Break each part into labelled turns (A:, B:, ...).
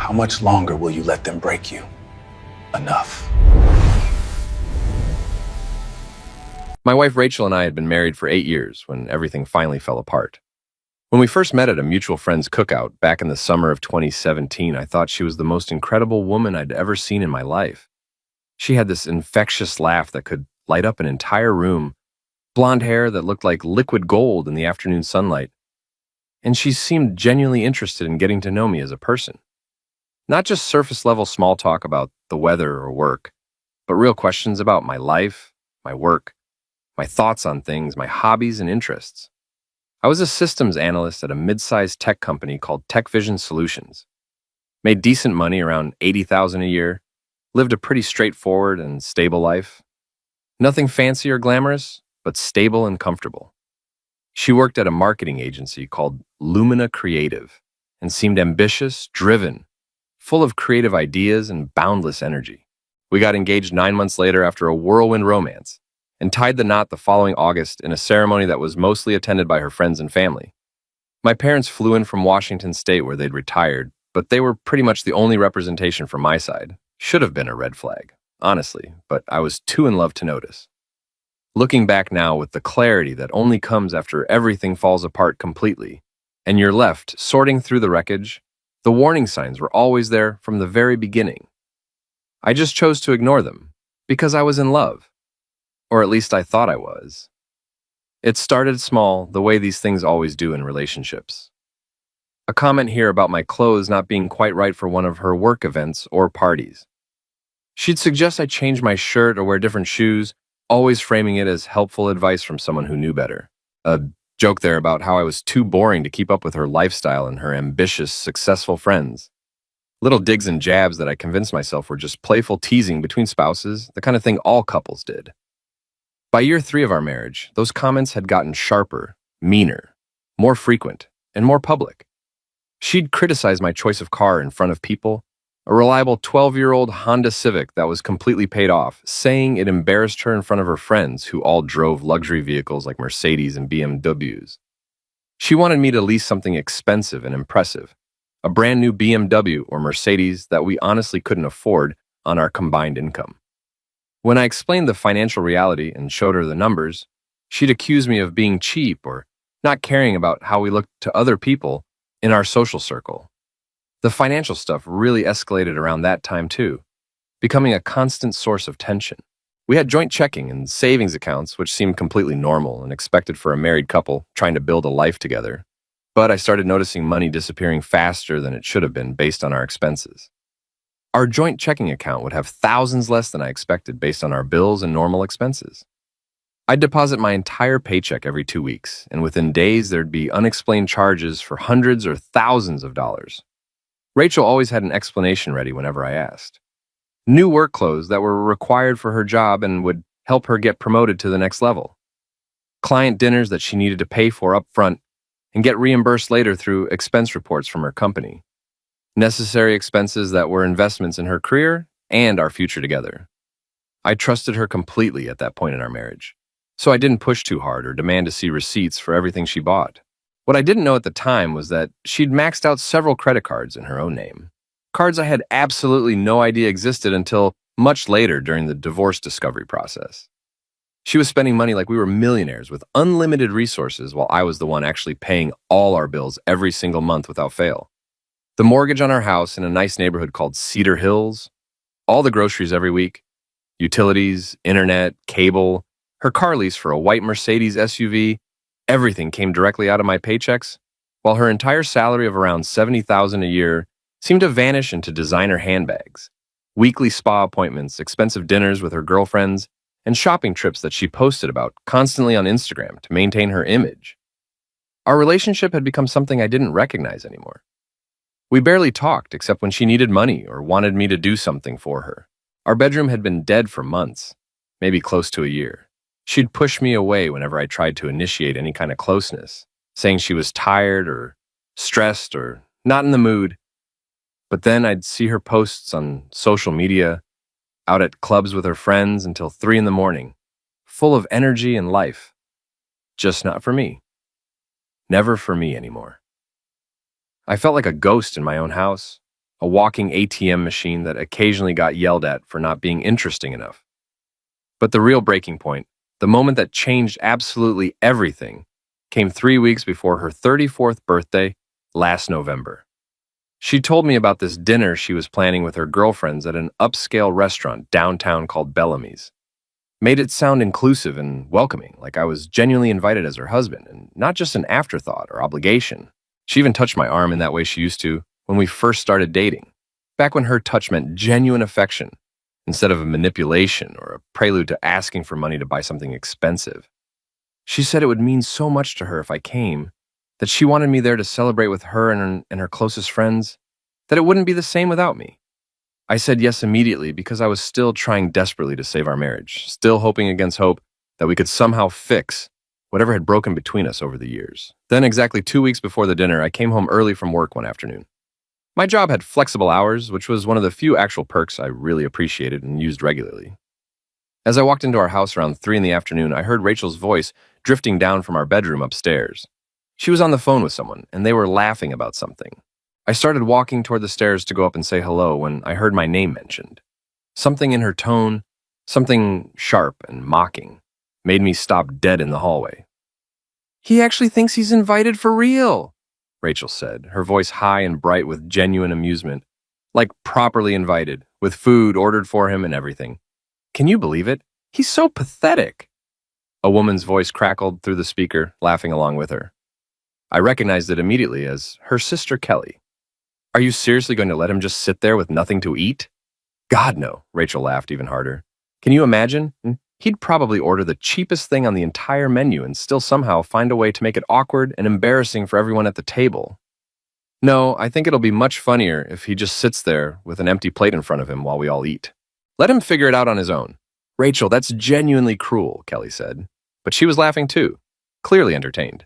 A: How much longer will you let them break you? Enough.
B: My wife Rachel and I had been married for 8 years when everything finally fell apart. When we first met at a mutual friend's cookout back in the summer of 2017, I thought she was the most incredible woman I'd ever seen in my life. She had this infectious laugh that could light up an entire room, blonde hair that looked like liquid gold in the afternoon sunlight, and she seemed genuinely interested in getting to know me as a person. Not just surface-level small talk about the weather or work, but real questions about my life, my work, my thoughts on things, my hobbies and interests. I was a systems analyst at a mid-sized tech company called TechVision Solutions. Made decent money, around $80,000 a year, lived a pretty straightforward and stable life. Nothing fancy or glamorous, but stable and comfortable. She worked at a marketing agency called Lumina Creative and seemed ambitious, driven, full of creative ideas and boundless energy. We got engaged 9 months later after a whirlwind romance, and tied the knot the following August in a ceremony that was mostly attended by her friends and family. My parents flew in from Washington State where they'd retired, but they were pretty much the only representation from my side. Should have been a red flag, honestly, but I was too in love to notice. Looking back now with the clarity that only comes after everything falls apart completely, and you're left sorting through the wreckage, the warning signs were always there from the very beginning. I just chose to ignore them, because I was in love. Or at least I thought I was. It started small, the way these things always do in relationships. A comment here about my clothes not being quite right for one of her work events or parties. She'd suggest I change my shirt or wear different shoes, always framing it as helpful advice from someone who knew better. A joke there about how I was too boring to keep up with her lifestyle and her ambitious, successful friends. Little digs and jabs that I convinced myself were just playful teasing between spouses, the kind of thing all couples did. By year 3 of our marriage, those comments had gotten sharper, meaner, more frequent, and more public. She'd criticized my choice of car in front of people, a reliable 12-year-old Honda Civic that was completely paid off, saying it embarrassed her in front of her friends who all drove luxury vehicles like Mercedes and BMWs. She wanted me to lease something expensive and impressive, a brand new BMW or Mercedes that we honestly couldn't afford on our combined income. When I explained the financial reality and showed her the numbers, she'd accuse me of being cheap or not caring about how we looked to other people in our social circle. The financial stuff really escalated around that time too, becoming a constant source of tension. We had joint checking and savings accounts, which seemed completely normal and expected for a married couple trying to build a life together. But I started noticing money disappearing faster than it should have been based on our expenses. Our joint checking account would have thousands less than I expected based on our bills and normal expenses. I'd deposit my entire paycheck every 2 weeks, and within days there'd be unexplained charges for hundreds or thousands of dollars. Rachel always had an explanation ready whenever I asked. New work clothes that were required for her job and would help her get promoted to the next level. Client dinners that she needed to pay for up front and get reimbursed later through expense reports from her company. Necessary expenses that were investments in her career and our future together. I trusted her completely at that point in our marriage, so I didn't push too hard or demand to see receipts for everything she bought. What I didn't know at the time was that she'd maxed out several credit cards in her own name. Cards I had absolutely no idea existed until much later during the divorce discovery process. She was spending money like we were millionaires with unlimited resources while I was the one actually paying all our bills every single month without fail. The mortgage on our house in a nice neighborhood called Cedar Hills, all the groceries every week, utilities, internet, cable, her car lease for a white Mercedes SUV, everything came directly out of my paychecks, while her entire salary of around $70,000 a year seemed to vanish into designer handbags, weekly spa appointments, expensive dinners with her girlfriends, and shopping trips that she posted about constantly on Instagram to maintain her image. Our relationship had become something I didn't recognize anymore. We barely talked except when she needed money or wanted me to do something for her. Our bedroom had been dead for months, maybe close to a year. She'd push me away whenever I tried to initiate any kind of closeness, saying she was tired or stressed or not in the mood. But then I'd see her posts on social media, out at clubs with her friends until 3 in the morning, full of energy and life. Just not for me. Never for me anymore. I felt like a ghost in my own house, a walking ATM machine that occasionally got yelled at for not being interesting enough. But the real breaking point, the moment that changed absolutely everything, came 3 weeks before her 34th birthday last November. She told me about this dinner she was planning with her girlfriends at an upscale restaurant downtown called Bellamy's. Made it sound inclusive and welcoming, like I was genuinely invited as her husband, and not just an afterthought or obligation. She even touched my arm in that way she used to when we first started dating, back when her touch meant genuine affection, instead of a manipulation or a prelude to asking for money to buy something expensive. She said it would mean so much to her if I came, that she wanted me there to celebrate with her and her closest friends, that it wouldn't be the same without me. I said yes immediately because I was still trying desperately to save our marriage, still hoping against hope that we could somehow fix whatever had broken between us over the years. Then, exactly 2 weeks before the dinner, I came home early from work one afternoon. My job had flexible hours, which was one of the few actual perks I really appreciated and used regularly. As I walked into our house around 3 in the afternoon, I heard Rachel's voice drifting down from our bedroom upstairs. She was on the phone with someone, and they were laughing about something. I started walking toward the stairs to go up and say hello when I heard my name mentioned. Something in her tone, something sharp and mocking, made me stop dead in the hallway. "He actually thinks he's invited for real," Rachel said, her voice high and bright with genuine amusement, like properly invited, with food ordered for him and everything. "Can you believe it? He's so pathetic." A woman's voice crackled through the speaker, laughing along with her. I recognized it immediately as her sister Kelly. "Are you seriously going to let him just sit there with nothing to eat?" "God, no," Rachel laughed even harder. "Can you imagine? He'd probably order the cheapest thing on the entire menu and still somehow find a way to make it awkward and embarrassing for everyone at the table. No, I think it'll be much funnier if he just sits there with an empty plate in front of him while we all eat. Let him figure it out on his own." "Rachel, that's genuinely cruel," Kelly said. But she was laughing too, clearly entertained.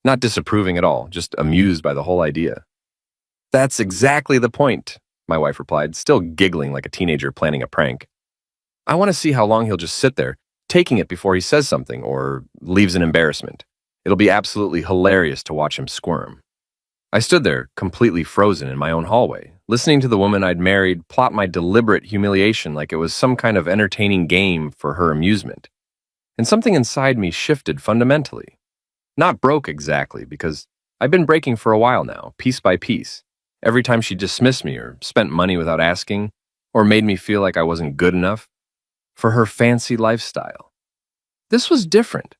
B: Not disapproving at all, just amused by the whole idea. "That's exactly the point," my wife replied, still giggling like a teenager planning a prank. "I want to see how long he'll just sit there, taking it before he says something or leaves an embarrassment. It'll be absolutely hilarious to watch him squirm." I stood there, completely frozen in my own hallway, listening to the woman I'd married plot my deliberate humiliation like it was some kind of entertaining game for her amusement. And something inside me shifted fundamentally. Not broke exactly, because I've been breaking for a while now, piece by piece. Every time she dismissed me or spent money without asking, or made me feel like I wasn't good enough for her fancy lifestyle. This was different.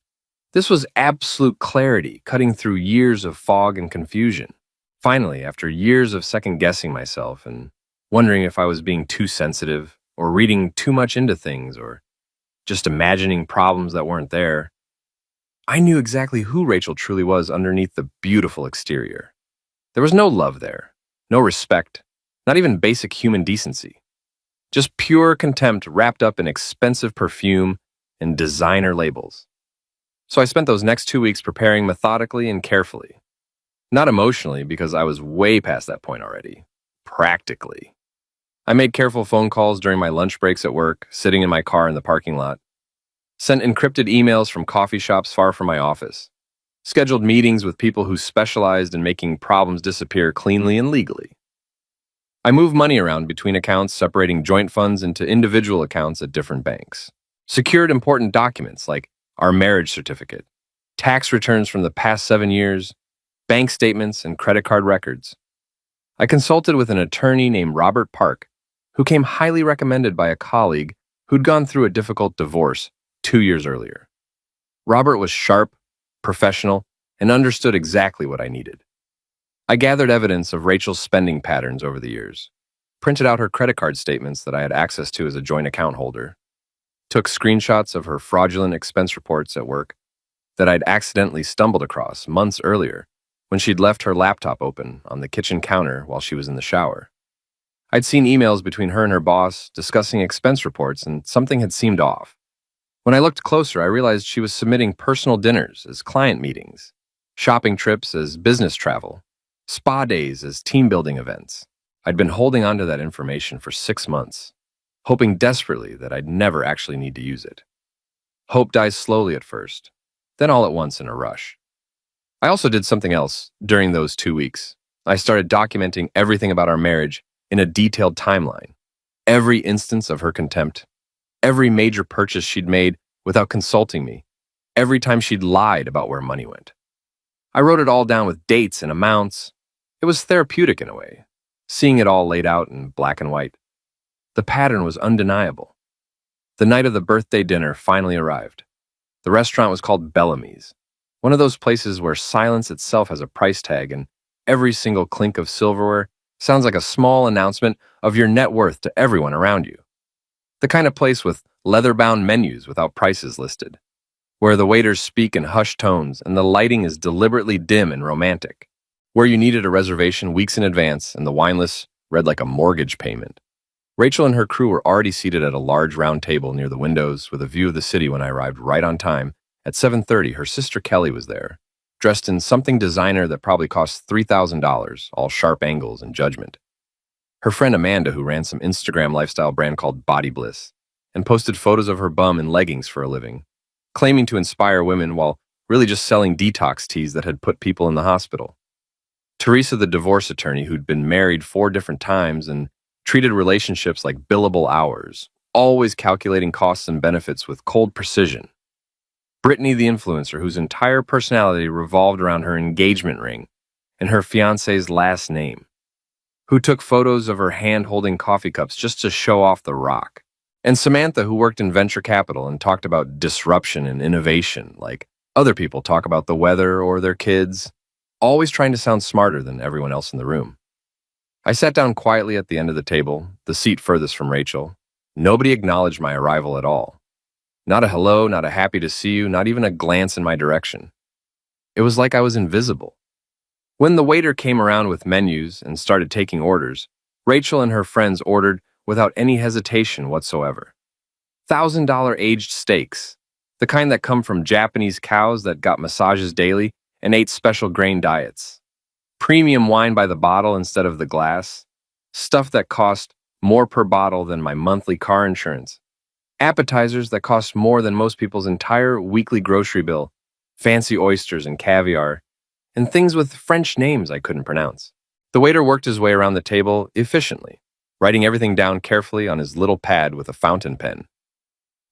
B: This was absolute clarity, cutting through years of fog and confusion. Finally, after years of second-guessing myself and wondering if I was being too sensitive or reading too much into things or just imagining problems that weren't there, I knew exactly who Rachel truly was underneath the beautiful exterior. There was no love there, no respect, not even basic human decency. Just pure contempt wrapped up in expensive perfume and designer labels. So I spent those next 2 weeks preparing methodically and carefully. Not emotionally, because I was way past that point already. Practically. I made careful phone calls during my lunch breaks at work, sitting in my car in the parking lot. Sent encrypted emails from coffee shops far from my office. Scheduled meetings with people who specialized in making problems disappear cleanly and legally. I moved money around between accounts, separating joint funds into individual accounts at different banks. Secured important documents like our marriage certificate, tax returns from the past 7 years, bank statements, and credit card records. I consulted with an attorney named Robert Park, who came highly recommended by a colleague who'd gone through a difficult divorce 2 years earlier. Robert was sharp, professional, and understood exactly what I needed. I gathered evidence of Rachel's spending patterns over the years, printed out her credit card statements that I had access to as a joint account holder, took screenshots of her fraudulent expense reports at work that I'd accidentally stumbled across months earlier when she'd left her laptop open on the kitchen counter while she was in the shower. I'd seen emails between her and her boss discussing expense reports, and something had seemed off. When I looked closer, I realized she was submitting personal dinners as client meetings, shopping trips as business travel, spa days as team-building events. I'd been holding onto that information for 6 months, hoping desperately that I'd never actually need to use it. Hope dies slowly at first, then all at once in a rush. I also did something else during those 2 weeks. I started documenting everything about our marriage in a detailed timeline. Every instance of her contempt, every major purchase she'd made without consulting me, every time she'd lied about where money went. I wrote it all down with dates and amounts. It was therapeutic in a way, seeing it all laid out in black and white. The pattern was undeniable. The night of the birthday dinner finally arrived. The restaurant was called Bellamy's, one of those places where silence itself has a price tag and every single clink of silverware sounds like a small announcement of your net worth to everyone around you. The kind of place with leather-bound menus without prices listed, where the waiters speak in hushed tones and the lighting is deliberately dim and romantic, where you needed a reservation weeks in advance and the wine list read like a mortgage payment. Rachel and her crew were already seated at a large round table near the windows with a view of the city when I arrived right on time. At 7:30, her sister Kelly was there, dressed in something designer that probably cost $3,000, all sharp angles and judgment. Her friend Amanda, who ran some Instagram lifestyle brand called Body Bliss, and posted photos of her bum in leggings for a living, claiming to inspire women while really just selling detox teas that had put people in the hospital. Teresa, the divorce attorney who'd been married 4 different times and treated relationships like billable hours, always calculating costs and benefits with cold precision. Brittany, the influencer, whose entire personality revolved around her engagement ring and her fiancé's last name, who took photos of her hand holding coffee cups just to show off the rock. And Samantha, who worked in venture capital and talked about disruption and innovation like other people talk about the weather or their kids, always trying to sound smarter than everyone else in the room. I sat down quietly at the end of the table, the seat furthest from Rachel. Nobody acknowledged my arrival at all. Not a hello, not a happy to see you, not even a glance in my direction. It was like I was invisible. When the waiter came around with menus and started taking orders, Rachel and her friends ordered without any hesitation whatsoever. $1,000 aged steaks, the kind that come from Japanese cows that got massages daily and ate special grain diets. Premium wine by the bottle instead of the glass. Stuff that cost more per bottle than my monthly car insurance. Appetizers that cost more than most people's entire weekly grocery bill. Fancy oysters and caviar. And things with French names I couldn't pronounce. The waiter worked his way around the table efficiently, writing everything down carefully on his little pad with a fountain pen.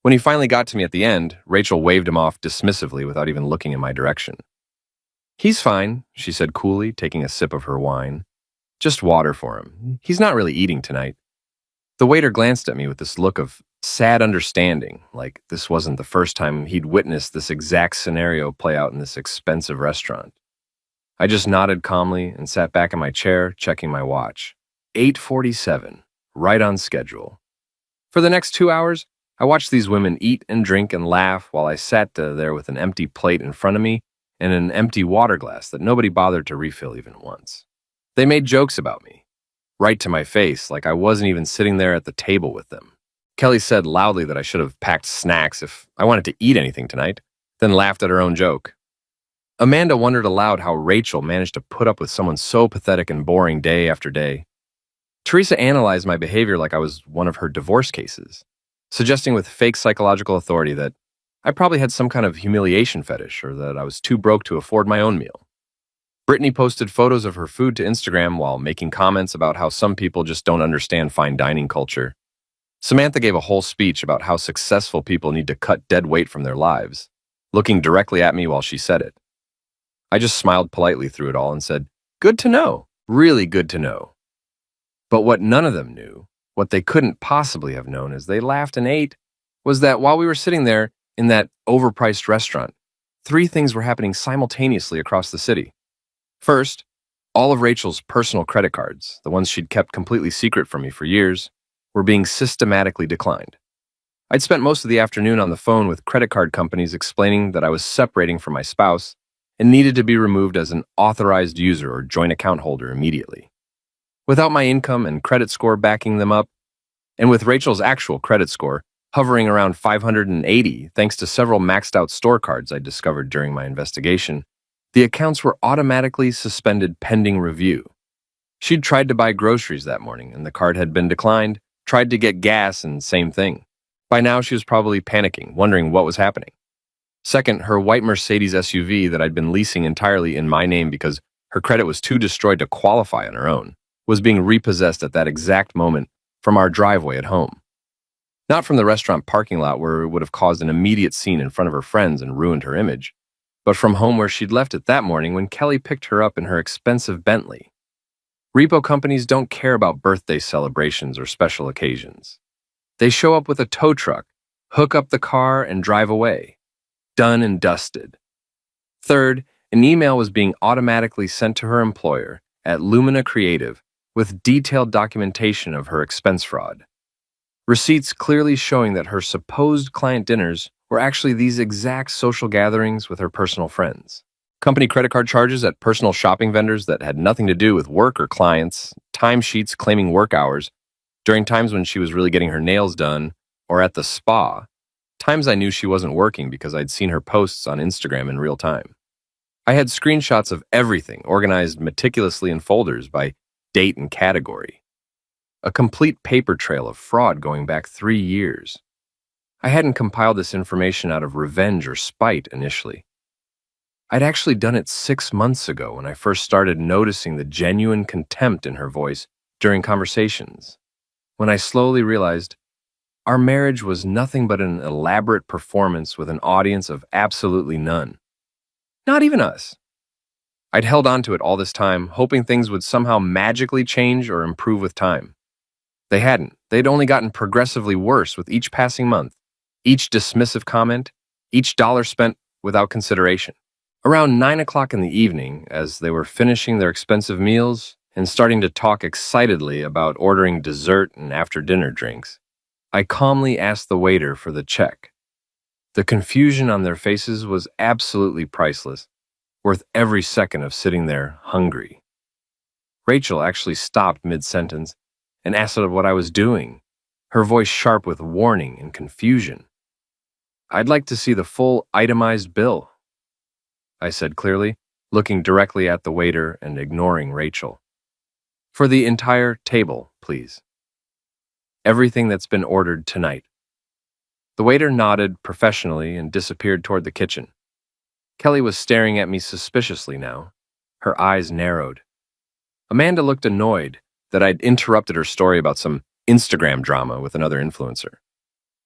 B: When he finally got to me at the end, Rachel waved him off dismissively without even looking in my direction. "He's fine," she said coolly, taking a sip of her wine. "Just water for him. He's not really eating tonight." The waiter glanced at me with this look of sad understanding, like this wasn't the first time he'd witnessed this exact scenario play out in this expensive restaurant. I just nodded calmly and sat back in my chair, checking my watch. 8:47, right on schedule. For the next 2 hours, I watched these women eat and drink and laugh while I sat there with an empty plate in front of me and an empty water glass that nobody bothered to refill even once. They made jokes about me, right to my face, like I wasn't even sitting there at the table with them. Kelly said loudly that I should have packed snacks if I wanted to eat anything tonight, then laughed at her own joke. Amanda wondered aloud how Rachel managed to put up with someone so pathetic and boring day after day. Teresa analyzed my behavior like I was one of her divorce cases, suggesting with fake psychological authority that I probably had some kind of humiliation fetish or that I was too broke to afford my own meal. Brittany posted photos of her food to Instagram while making comments about how some people just don't understand fine dining culture. Samantha gave a whole speech about how successful people need to cut dead weight from their lives, looking directly at me while she said it. I just smiled politely through it all and said, "Good to know, really good to know." But what none of them knew, what they couldn't possibly have known as they laughed and ate, was that while we were sitting there in that overpriced restaurant, 3 things were happening simultaneously across the city. First, all of Rachel's personal credit cards, the ones she'd kept completely secret from me for years, were being systematically declined. I'd spent most of the afternoon on the phone with credit card companies explaining that I was separating from my spouse and needed to be removed as an authorized user or joint account holder immediately. Without my income and credit score backing them up, and with Rachel's actual credit score hovering around 580 thanks to several maxed out store cards I discovered during my investigation, the accounts were automatically suspended pending review. She'd tried to buy groceries that morning and the card had been declined, tried to get gas and same thing. By now she was probably panicking, wondering what was happening. Second, her white Mercedes SUV that I'd been leasing entirely in my name because her credit was too destroyed to qualify on her own, was being repossessed at that exact moment from our driveway at home. Not from the restaurant parking lot where it would have caused an immediate scene in front of her friends and ruined her image, but from home where she'd left it that morning when Kelly picked her up in her expensive Bentley. Repo companies don't care about birthday celebrations or special occasions. They show up with a tow truck, hook up the car, and drive away. Done and dusted. Third, an email was being automatically sent to her employer at Lumina Creative with detailed documentation of her expense fraud. Receipts clearly showing that her supposed client dinners were actually these exact social gatherings with her personal friends. Company credit card charges at personal shopping vendors that had nothing to do with work or clients, timesheets claiming work hours, during times when she was really getting her nails done, or at the spa, times I knew she wasn't working because I'd seen her posts on Instagram in real time. I had screenshots of everything organized meticulously in folders by date and category. A complete paper trail of fraud going back 3 years. I hadn't compiled this information out of revenge or spite initially. I'd actually done it 6 months ago when I first started noticing the genuine contempt in her voice during conversations, when I slowly realized our marriage was nothing but an elaborate performance with an audience of absolutely none. Not even us. I'd held on to it all this time, hoping things would somehow magically change or improve with time. They hadn't. They'd only gotten progressively worse with each passing month, each dismissive comment, each dollar spent without consideration. Around 9 o'clock in the evening, as they were finishing their expensive meals and starting to talk excitedly about ordering dessert and after-dinner drinks, I calmly asked the waiter for the check. The confusion on their faces was absolutely priceless, worth every second of sitting there hungry. Rachel actually stopped mid-sentence and asked what I was doing, her voice sharp with warning and confusion. "I'd like to see the full itemized bill," I said clearly, looking directly at the waiter and ignoring Rachel. "For the entire table, please. Everything that's been ordered tonight." The waiter nodded professionally and disappeared toward the kitchen. Kelly was staring at me suspiciously now. Her eyes narrowed. Amanda looked annoyed that I'd interrupted her story about some Instagram drama with another influencer.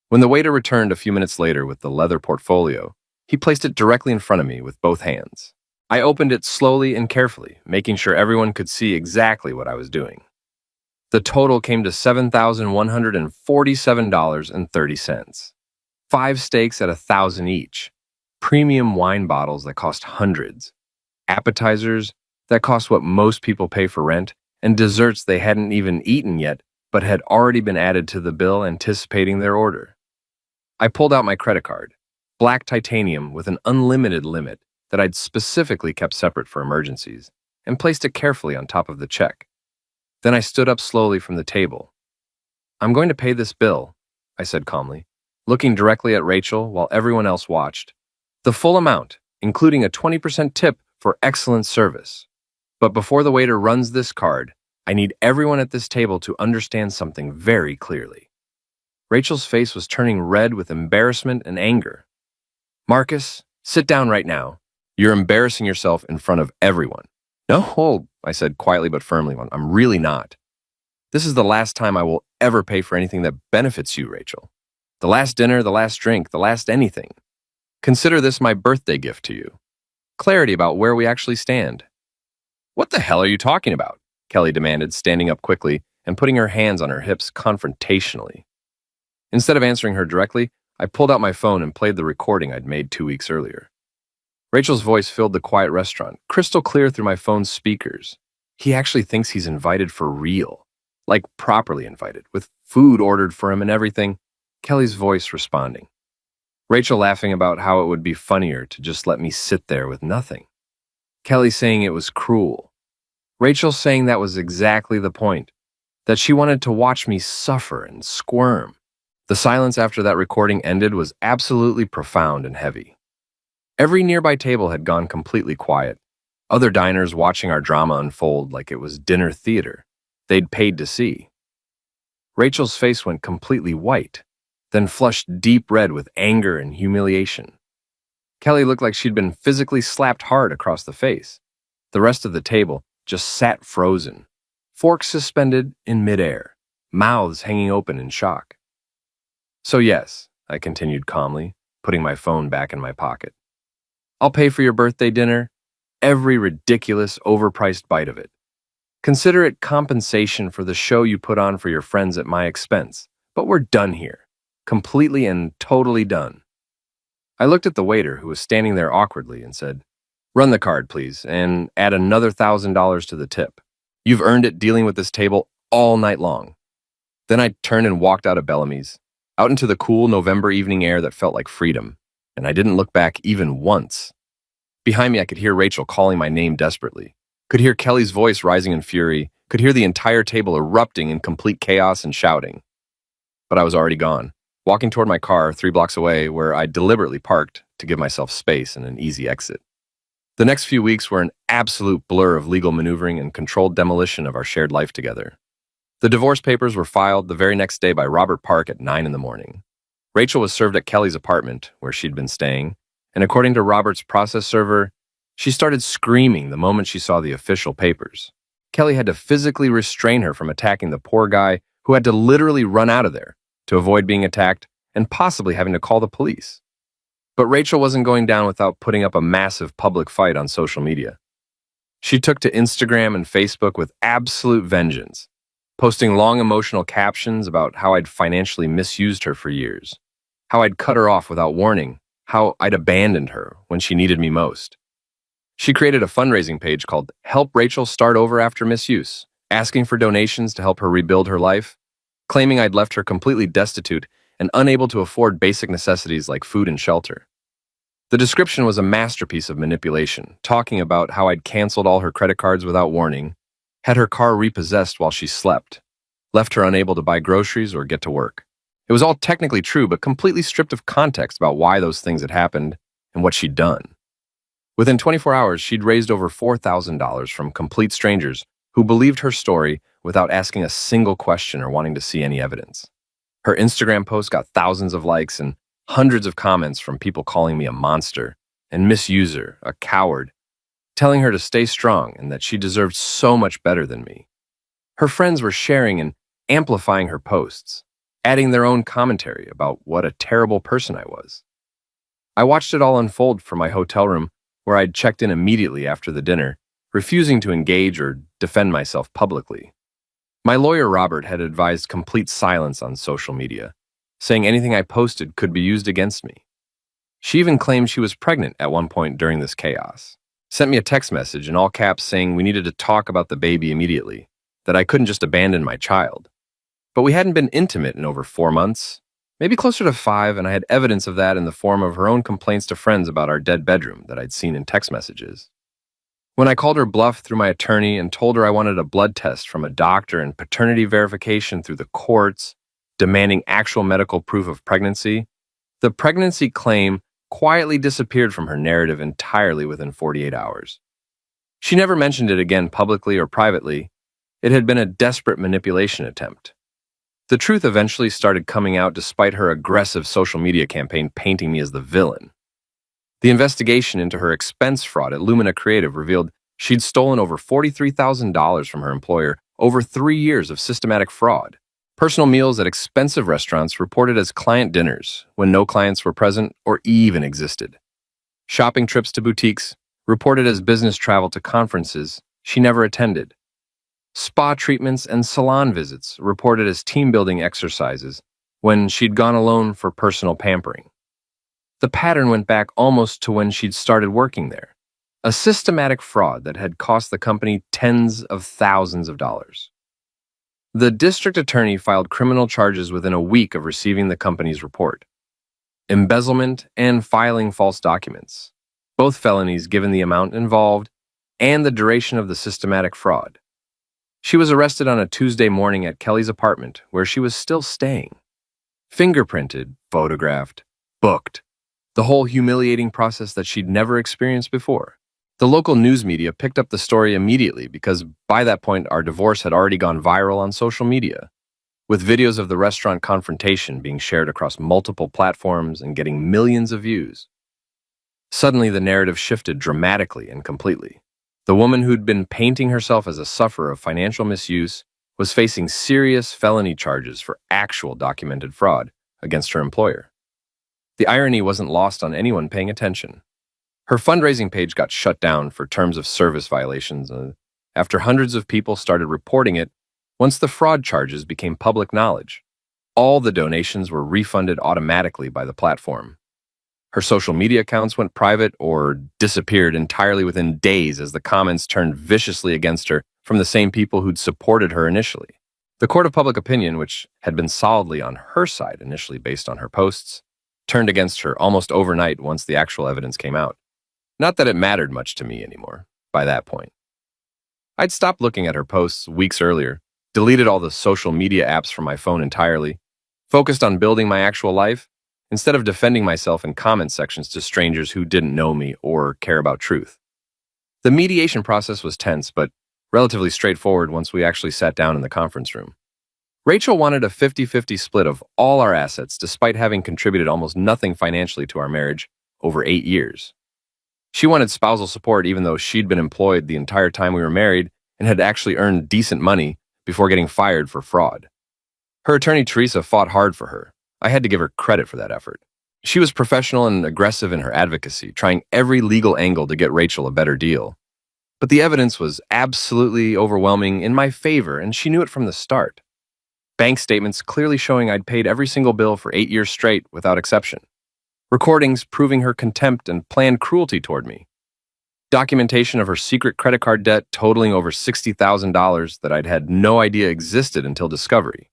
B: When the waiter returned a few minutes later with the leather portfolio, he placed it directly in front of me with both hands. I opened it slowly and carefully, making sure everyone could see exactly what I was doing. The total came to $7,147.30. 5 steaks at $1,000 each, premium wine bottles that cost hundreds, appetizers that cost what most people pay for rent, and desserts they hadn't even eaten yet but had already been added to the bill anticipating their order. I pulled out my credit card, black titanium with an unlimited limit that I'd specifically kept separate for emergencies, and placed it carefully on top of the check. Then I stood up slowly from the table. "I'm going to pay this bill," I said calmly, looking directly at Rachel while everyone else watched. "The full amount, including a 20% tip for excellent service. But before the waiter runs this card, I need everyone at this table to understand something very clearly." Rachel's face was turning red with embarrassment and anger. "Marcus, sit down right now. You're embarrassing yourself in front of everyone." "No," I said quietly but firmly, "I'm really not. This is the last time I will ever pay for anything that benefits you, Rachel. The last dinner, the last drink, the last anything. Consider this my birthday gift to you. Clarity about where we actually stand." "What the hell are you talking about?" Kelly demanded, standing up quickly and putting her hands on her hips confrontationally. Instead of answering her directly, I pulled out my phone and played the recording I'd made 2 weeks earlier. Rachel's voice filled the quiet restaurant, crystal clear through my phone's speakers. He actually thinks he's invited for real, like properly invited, with food ordered for him and everything. Kelly's voice responding. Rachel laughing about how it would be funnier to just let me sit there with nothing. Kelly saying it was cruel. Rachel saying that was exactly the point, that she wanted to watch me suffer and squirm. The silence after that recording ended was absolutely profound and heavy. Every nearby table had gone completely quiet, other diners watching our drama unfold like it was dinner theater they'd paid to see. Rachel's face went completely white, then flushed deep red with anger and humiliation. Kelly looked like she'd been physically slapped hard across the face. The rest of the table just sat frozen forks suspended in midair, mouths hanging open in shock. So yes, I continued calmly, putting my phone back in my pocket. I'll pay for your birthday dinner, every ridiculous, overpriced bite of it. Consider it compensation for the show you put on for your friends at my expense. But we're done here. Completely and totally done. I looked at the waiter who was standing there awkwardly and said, "Run the card, please, and add another $1,000 to the tip. You've earned it dealing with this table all night long." Then I turned and walked out of Bellamy's, out into the cool November evening air that felt like freedom, and I didn't look back even once. Behind me, I could hear Rachel calling my name desperately, could hear Kelly's voice rising in fury, could hear the entire table erupting in complete chaos and shouting. But I was already gone, walking toward my car 3 blocks away where I deliberately parked to give myself space and an easy exit. The next few weeks were an absolute blur of legal maneuvering and controlled demolition of our shared life together. The divorce papers were filed the very next day by Robert Park at 9 in the morning. Rachel was served at Kelly's apartment, where she'd been staying, and according to Robert's process server, she started screaming the moment she saw the official papers. Kelly had to physically restrain her from attacking the poor guy who had to literally run out of there to avoid being attacked and possibly having to call the police. But Rachel wasn't going down without putting up a massive public fight on social media. She took to Instagram and Facebook with absolute vengeance, posting long emotional captions about how I'd financially misused her for years, how I'd cut her off without warning, how I'd abandoned her when she needed me most. She created a fundraising page called Help Rachel Start Over After Misuse, asking for donations to help her rebuild her life, claiming I'd left her completely destitute and unable to afford basic necessities like food and shelter. The description was a masterpiece of manipulation, talking about how I'd canceled all her credit cards without warning, had her car repossessed while she slept, left her unable to buy groceries or get to work. It was all technically true, but completely stripped of context about why those things had happened and what she'd done. Within 24 hours, she'd raised over $4,000 from complete strangers who believed her story without asking a single question or wanting to see any evidence. Her Instagram post got thousands of likes and hundreds of comments from people calling me a monster and misuser, a coward, telling her to stay strong and that she deserved so much better than me. Her friends were sharing and amplifying her posts, adding their own commentary about what a terrible person I was. I watched it all unfold from my hotel room, where I'd checked in immediately after the dinner, refusing to engage or defend myself publicly. My lawyer, Robert, had advised complete silence on social media, saying anything I posted could be used against me. She even claimed she was pregnant at one point during this chaos, sent me a text message in all caps saying we needed to talk about the baby immediately, that I couldn't just abandon my child. But we hadn't been intimate in over 4 months, maybe closer to 5, and I had evidence of that in the form of her own complaints to friends about our dead bedroom that I'd seen in text messages. When I called her bluff through my attorney and told her I wanted a blood test from a doctor and paternity verification through the courts, demanding actual medical proof of pregnancy, the pregnancy claim quietly disappeared from her narrative entirely within 48 hours. She never mentioned it again publicly or privately. It had been a desperate manipulation attempt. The truth eventually started coming out despite her aggressive social media campaign painting me as the villain. The investigation into her expense fraud at Lumina Creative revealed she'd stolen over $43,000 from her employer over 3 years of systematic fraud. Personal meals at expensive restaurants reported as client dinners when no clients were present or even existed. Shopping trips to boutiques reported as business travel to conferences she never attended. Spa treatments and salon visits reported as team-building exercises when she'd gone alone for personal pampering. The pattern went back almost to when she'd started working there, a systematic fraud that had cost the company tens of thousands of dollars. The district attorney filed criminal charges within a week of receiving the company's report. Embezzlement and filing false documents, both felonies given the amount involved and the duration of the systematic fraud. She was arrested on a Tuesday morning at Kelly's apartment, where she was still staying. Fingerprinted, photographed, booked. The whole humiliating process that she'd never experienced before. The local news media picked up the story immediately because by that point our divorce had already gone viral on social media, with videos of the restaurant confrontation being shared across multiple platforms and getting millions of views. Suddenly the narrative shifted dramatically and completely. The woman who'd been painting herself as a sufferer of financial misuse was facing serious felony charges for actual documented fraud against her employer. The irony wasn't lost on anyone paying attention. Her fundraising page got shut down for terms of service violations after hundreds of people started reporting it once the fraud charges became public knowledge. All the donations were refunded automatically by the platform. Her social media accounts went private or disappeared entirely within days as the comments turned viciously against her from the same people who'd supported her initially. The court of public opinion, which had been solidly on her side initially based on her posts, turned against her almost overnight once the actual evidence came out. Not that it mattered much to me anymore by that point. I'd stopped looking at her posts weeks earlier, deleted all the social media apps from my phone entirely, focused on building my actual life, instead of defending myself in comment sections to strangers who didn't know me or care about truth. The mediation process was tense, but relatively straightforward once we actually sat down in the conference room. Rachel wanted a 50-50 split of all our assets despite having contributed almost nothing financially to our marriage over 8 years. She wanted spousal support even though she'd been employed the entire time we were married and had actually earned decent money before getting fired for fraud. Her attorney, Teresa, fought hard for her. I had to give her credit for that effort. She was professional and aggressive in her advocacy, trying every legal angle to get Rachel a better deal. But the evidence was absolutely overwhelming in my favor, and she knew it from the start. Bank statements clearly showing I'd paid every single bill for 8 years straight without exception. Recordings proving her contempt and planned cruelty toward me. Documentation of her secret credit card debt totaling over $60,000 that I'd had no idea existed until discovery.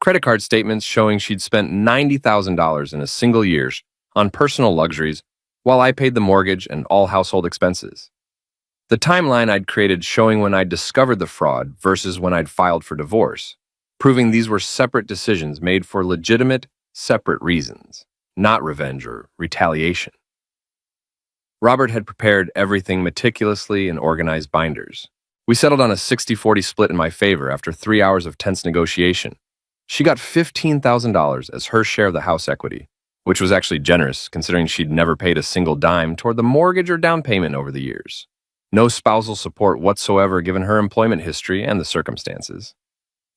B: Credit card statements showing she'd spent $90,000 in a single year on personal luxuries while I paid the mortgage and all household expenses. The timeline I'd created showing when I'd discovered the fraud versus when I'd filed for divorce, proving these were separate decisions made for legitimate, separate reasons, not revenge or retaliation. Robert had prepared everything meticulously in organized binders. We settled on a 60-40 split in my favor after 3 hours of tense negotiation. She got $15,000 as her share of the house equity, which was actually generous considering she'd never paid a single dime toward the mortgage or down payment over the years. No spousal support whatsoever given her employment history and the circumstances.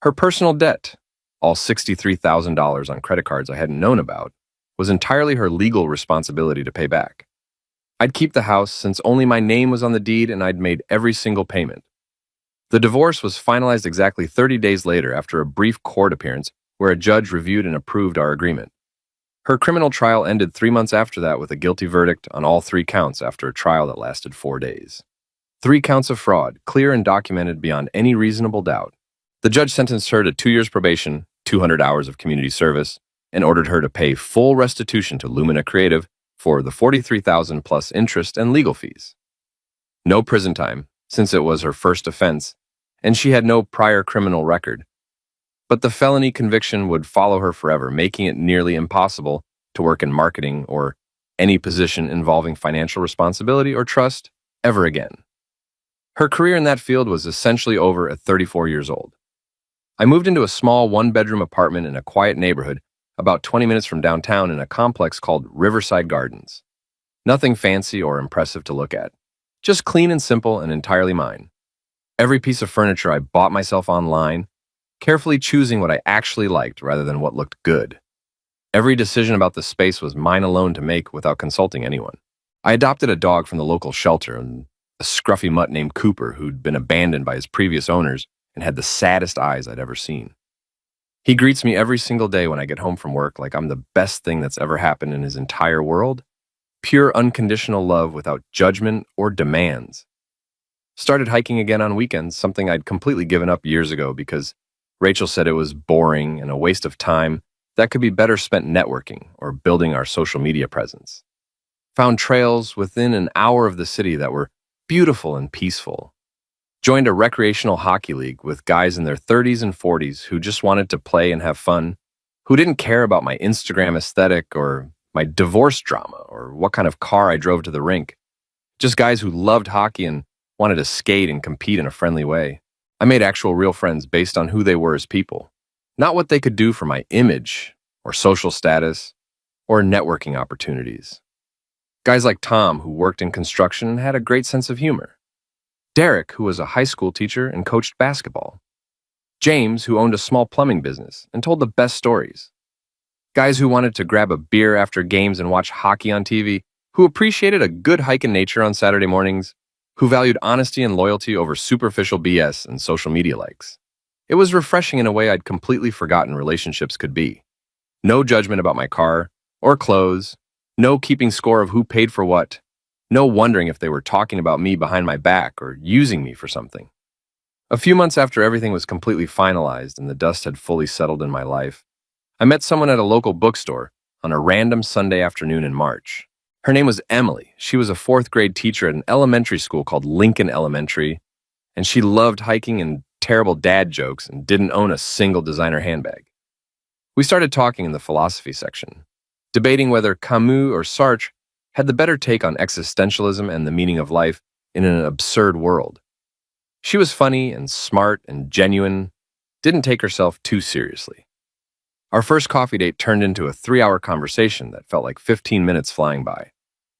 B: Her personal debt, all $63,000 on credit cards I hadn't known about, was entirely her legal responsibility to pay back. I'd keep the house since only my name was on the deed and I'd made every single payment. The divorce was finalized exactly 30 days later after a brief court appearance where a judge reviewed and approved our agreement. Her criminal trial ended 3 months after that with a guilty verdict on all 3 counts after a trial that lasted 4 days. 3 counts of fraud, clear and documented beyond any reasonable doubt. The judge sentenced her to 2 years probation, 200 hours of community service, and ordered her to pay full restitution to Lumina Creative for the $43,000 plus interest and legal fees. No prison time, since it was her first offense, and she had no prior criminal record. But the felony conviction would follow her forever, making it nearly impossible to work in marketing or any position involving financial responsibility or trust ever again. Her career in that field was essentially over at 34 years old. I moved into a small 1-bedroom apartment in a quiet neighborhood about 20 minutes from downtown in a complex called Riverside Gardens. Nothing fancy or impressive to look at, just clean and simple and entirely mine. Every piece of furniture I bought myself online, carefully choosing what I actually liked rather than what looked good. Every decision about the space was mine alone to make without consulting anyone. I adopted a dog from the local shelter, and a scruffy mutt named Cooper who'd been abandoned by his previous owners and had the saddest eyes I'd ever seen. He greets me every single day when I get home from work like I'm the best thing that's ever happened in his entire world. Pure unconditional love without judgment or demands. Started hiking again on weekends, something I'd completely given up years ago because Rachel said it was boring and a waste of time that could be better spent networking or building our social media presence. Found trails within an hour of the city that were beautiful and peaceful. Joined a recreational hockey league with guys in their 30s and 40s who just wanted to play and have fun, who didn't care about my Instagram aesthetic or my divorce drama or what kind of car I drove to the rink. Just guys who loved hockey and wanted to skate and compete in a friendly way. I made actual real friends based on who they were as people, not what they could do for my image or social status or networking opportunities. Guys like Tom, who worked in construction and had a great sense of humor. Derek, who was a high school teacher and coached basketball. James, who owned a small plumbing business and told the best stories. Guys who wanted to grab a beer after games and watch hockey on TV, who appreciated a good hike in nature on Saturday mornings, who valued honesty and loyalty over superficial BS and social media likes. It was refreshing in a way I'd completely forgotten relationships could be. No judgment about my car or clothes, no keeping score of who paid for what, no wondering if they were talking about me behind my back or using me for something. A few months after everything was completely finalized and the dust had fully settled in my life, I met someone at a local bookstore on a random Sunday afternoon in March. Her name was Emily. She was a fourth grade teacher at an elementary school called Lincoln Elementary, and she loved hiking and terrible dad jokes and didn't own a single designer handbag. We started talking in the philosophy section, debating whether Camus or Sartre had the better take on existentialism and the meaning of life in an absurd world. She was funny and smart and genuine, didn't take herself too seriously. Our first coffee date turned into a 3-hour conversation that felt like 15 minutes flying by.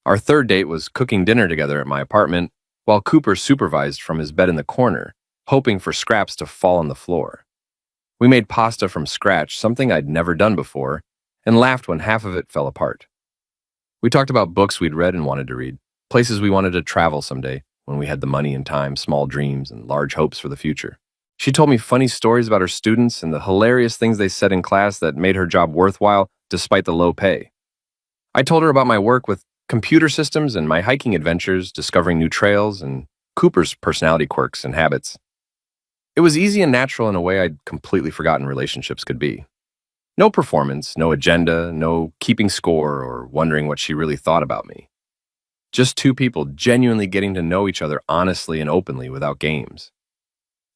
B: Our third date was cooking dinner together at my apartment while Cooper supervised from his bed in the corner, hoping for scraps to fall on the floor. We made pasta from scratch, something I'd never done before, and laughed when half of it fell apart. We talked about books we'd read and wanted to read, places we wanted to travel someday when we had the money and time, small dreams, and large hopes for the future. She told me funny stories about her students and the hilarious things they said in class that made her job worthwhile despite the low pay. I told her about my work with computer systems and my hiking adventures, discovering new trails, and Cooper's personality quirks and habits. It was easy and natural in a way I'd completely forgotten relationships could be. No performance, no agenda, no keeping score or wondering what she really thought about me. Just two people genuinely getting to know each other honestly and openly without games.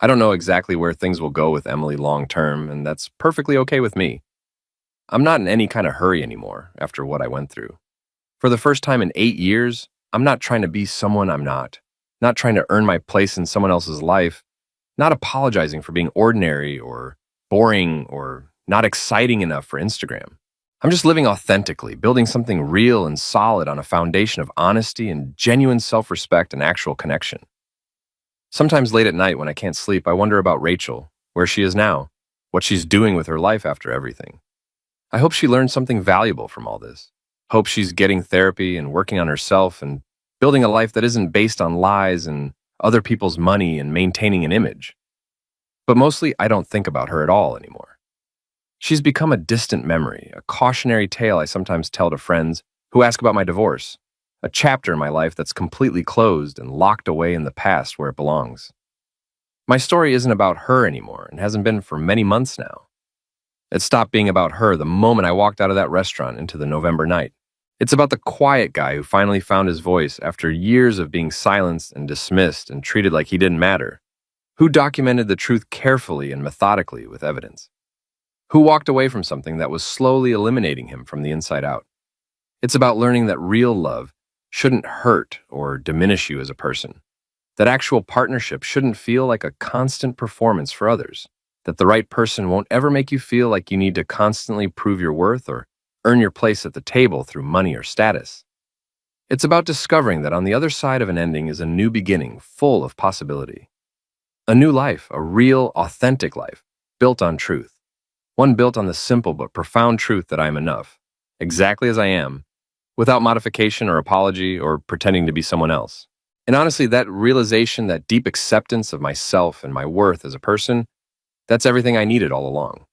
B: I don't know exactly where things will go with Emily long term, and that's perfectly okay with me. I'm not in any kind of hurry anymore after what I went through. For the first time in 8 years, I'm not trying to be someone I'm not trying to earn my place in someone else's life, not apologizing for being ordinary or boring or not exciting enough for Instagram. I'm just living authentically, building something real and solid on a foundation of honesty and genuine self-respect and actual connection. Sometimes late at night when I can't sleep, I wonder about Rachel, where she is now, what she's doing with her life after everything. I hope she learned something valuable from all this. Hope she's getting therapy and working on herself and building a life that isn't based on lies and other people's money and maintaining an image. But mostly, I don't think about her at all anymore. She's become a distant memory, a cautionary tale I sometimes tell to friends who ask about my divorce, a chapter in my life that's completely closed and locked away in the past where it belongs. My story isn't about her anymore and hasn't been for many months now. It stopped being about her the moment I walked out of that restaurant into the November night. It's about the quiet guy who finally found his voice after years of being silenced and dismissed and treated like he didn't matter, who documented the truth carefully and methodically with evidence, who walked away from something that was slowly eliminating him from the inside out. It's about learning that real love shouldn't hurt or diminish you as a person, that actual partnership shouldn't feel like a constant performance for others, that the right person won't ever make you feel like you need to constantly prove your worth or earn your place at the table through money or status. It's about discovering that on the other side of an ending is a new beginning full of possibility. A new life, a real, authentic life, built on truth. One built on the simple but profound truth that I am enough, exactly as I am, without modification or apology or pretending to be someone else. And honestly, that realization, that deep acceptance of myself and my worth as a person, that's everything I needed all along.